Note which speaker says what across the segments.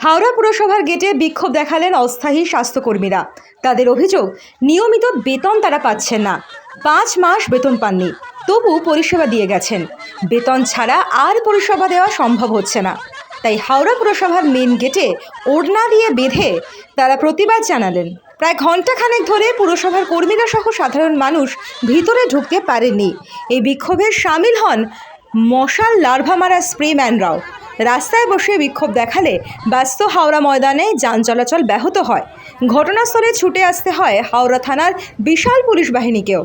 Speaker 1: হাওড়া পুরসভার গেটে বিক্ষোভ দেখালেন অস্থায়ী স্বাস্থ্যকর্মীরা। তাদের অভিযোগ, নিয়মিত বেতন তারা পাচ্ছেন না। 5 মাস বেতন পাননি, তবু পরিষেবা দিয়ে গেছেন। বেতন ছাড়া আর পরিষেবা দেওয়া সম্ভব হচ্ছে না। তাই হাওড়া পুরসভার মেন গেটে ওড়না দিয়ে বেঁধে তারা প্রতিবাদ জানালেন। প্রায় ঘণ্টাখানেক ধরে পুরসভার কর্মীরা সহ সাধারণ মানুষ ভিতরে ঢুকতে পারেননি। এই বিক্ষোভে সামিল হন মশাল লার্ভা মারা স্প্রেম্যানরাও। রাস্তায় বসে বিক্ষোভ দেখালে ব্যস্ত হাওড়া ময়দানে যান চলাচল ব্যাহত হয়। ঘটনাস্থলে ছুটে আসতে হয় হাওড়া থানার বিশাল পুলিশ বাহিনীকেও।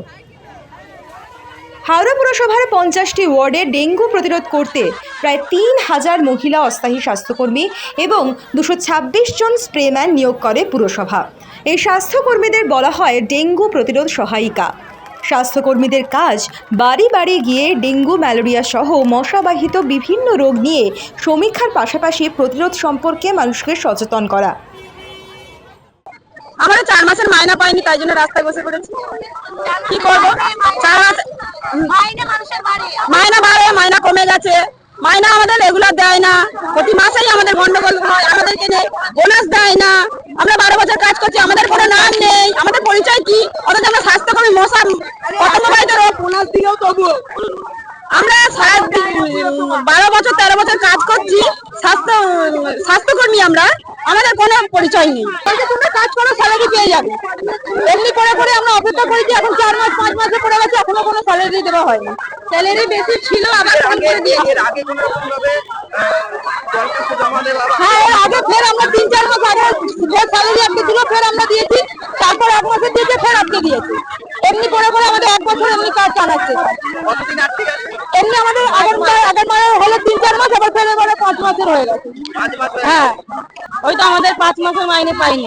Speaker 1: হাওড়া পুরসভার 50টি ওয়ার্ডে ডেঙ্গু প্রতিরোধ করতে প্রায় 3000 মহিলা অস্থায়ী স্বাস্থ্যকর্মী এবং 226 জন স্প্রেম্যান নিয়োগ করে পুরসভা। এই স্বাস্থ্যকর্মীদের বলা হয় ডেঙ্গু প্রতিরোধ সহায়িকা। স্বাস্থ্যকর্মীদের কাজ বাড়ি বাড়ি গিয়ে ডেঙ্গু, ম্যালেরিয়া সহ মশাবাহিত বিভিন্ন রোগ নিয়ে সমীক্ষার পাশাপাশি প্রতিরোধ সম্পর্কে মানুষকে সচেতন করা।
Speaker 2: আমরা 4 মাসের মাইনা পাইনি, তাই জন্য রাস্তায় বসে পড়েছি। কি করব? 4 মাস মাইনা বাড়ে, মাইনা কমে গেছে। মাইনা আমাদের রেগুলার দেয় না, প্রতি মাসেই আমাদের গন্ডগোল হয়। আমাদেরকে বোনাস দেয় না। আমরা 12 বছর কাজ করছি, আমাদের কোনো নাম নেই, আমাদের পরিচয় কি? অথচ আমরা স্বাস্থ্যকর্মী, মশা পতঙ্গবাহিত রোগ, বোনাস দিয়েও তবু আমরা 12 বছর 13 বছর কাজ করছি, স্বাস্থ্যকর্মী আমরা, আমাদের কোনো পরিচয় নেই। তোমরা কাজ করো, স্যালারি পেয়ে যাবে। এমনি করে করে আমরা অপেক্ষা করেছি, এখন 4 মাস 5 মাসে পড়ে গেছে, এখনো কোনো স্যালারি দেওয়া হয়নি। স্যালারি বেশি ছিল, আবার কম করে দিয়েছে। হ্যাঁ, আগে ফের আমরা 3-4 মাস আগে যে স্যালারি আটকে ছিল ফের আমরা দিয়েছি, তারপর 1 মাসে দিয়েছে, ফের আটকে দিয়েছে। এমনি করে করে আমাদের 1 বছর এমনি কাজ চালাচ্ছে। এমনি আমাদের আগের মাসে হলো 3-4 মাস, আবার ফের এবারে 5 মাসের হয়ে গেছে। হ্যাঁ, ওই তো আমাদের 5 মাসের মাইনে পাইনি।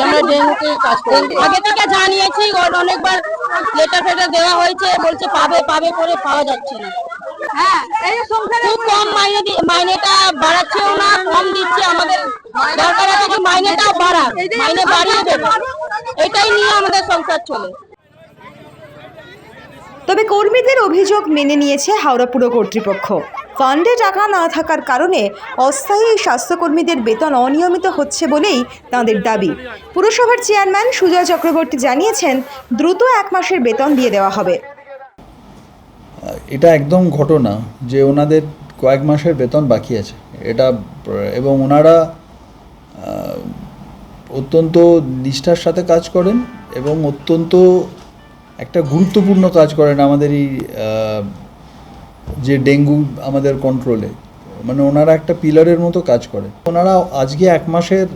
Speaker 2: আমরা ডেঙ্গুতে কাজ করি, আগে থেকে জানিয়েছি, অনেকবার লেটার ফেটার দেওয়া হয়েছে, বলছে পাবে পাবে করে পাওয়া যাচ্ছে না। হ্যাঁ, এই সংসারে খুব কম মাইনেটা বাড়াচ্ছেও না, কম দিচ্ছে। আমাদের দরকার আছে কি মাইনেটা বাড়াক, মাইনে বাড়িয়ে দেবে, এটাই নিয়ে আমাদের সংসার চলে।
Speaker 1: তবে কর্মীদের অভিযোগ মেনে নিয়েছে হাওড়া পুর কর্তৃপক্ষ। ফান্ডে টাকা না থাকার কারণে অস্থায়ী স্বাস্থ্যকর্মীদের বেতন অনিয়মিত হচ্ছে বলেই তাঁদের দাবি। পুরসভার চেয়ারম্যান সুজয় চক্রবর্তী জানিয়েছেন, দ্রুত 1 মাসের বেতন দিয়ে দেওয়া হবে।
Speaker 3: এটা একদম ঘটনা যে ওনাদের কয়েক মাসের বেতন বাকি আছে এটা, এবং ওনারা অত্যন্ত নিষ্ঠার সাথে কাজ করেন এবং অত্যন্ত একটা গুরুত্বপূর্ণ কাজ করেন আমাদের এই যে ডেঙ্গু আমাদের কন্ট্রোলে। মানে ওনারা একটা পিলারের মতো কাজ করেন। ওনারা আজকে 1 মাসের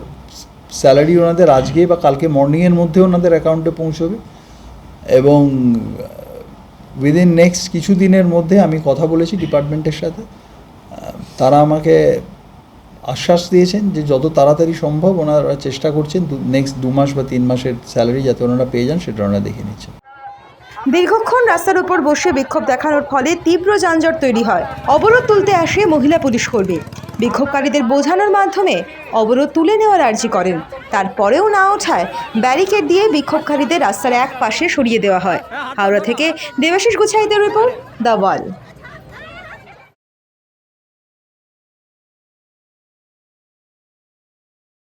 Speaker 3: স্যালারি ওনাদের আজকে বা কালকে মর্নিংয়ের মধ্যে ওনাদের অ্যাকাউন্টে পৌঁছবে, এবং উইদিন নেক্সট কিছু দিনের মধ্যে আমি কথা বলেছি ডিপার্টমেন্টের সাথে, তারা আমাকে আশ্বাস দিয়েছেন যে যত তাড়াতাড়ি সম্ভব ওনারা চেষ্টা করছেন নেক্সট 2 মাস বা 3 মাসের স্যালারি যাতে ওনারা পেয়ে যান সেটা ওনারা দেখে নিচ্ছেন।
Speaker 1: দীর্ঘক্ষণ রাস্তার উপর বসে বিক্ষোভ দেখানোর ফলে তীব্র যানজট তৈরি হয়। অবরোধ তুলতে আসে মহিলা পুলিশ কর্মী। বিক্ষোভকারীদের বোঝানোর মাধ্যমে অবরোধ তুলে নেওয়ার আর্জি করেন। তারপরেও না ওঠায় ব্যারিকেড দিয়ে বিক্ষোভকারীদের রাস্তার এক পাশে সরিয়ে দেওয়া হয়। হাওড়া থেকে দেবাশিস গুছাইতের রিপোর্ট, দ্য ওয়াল।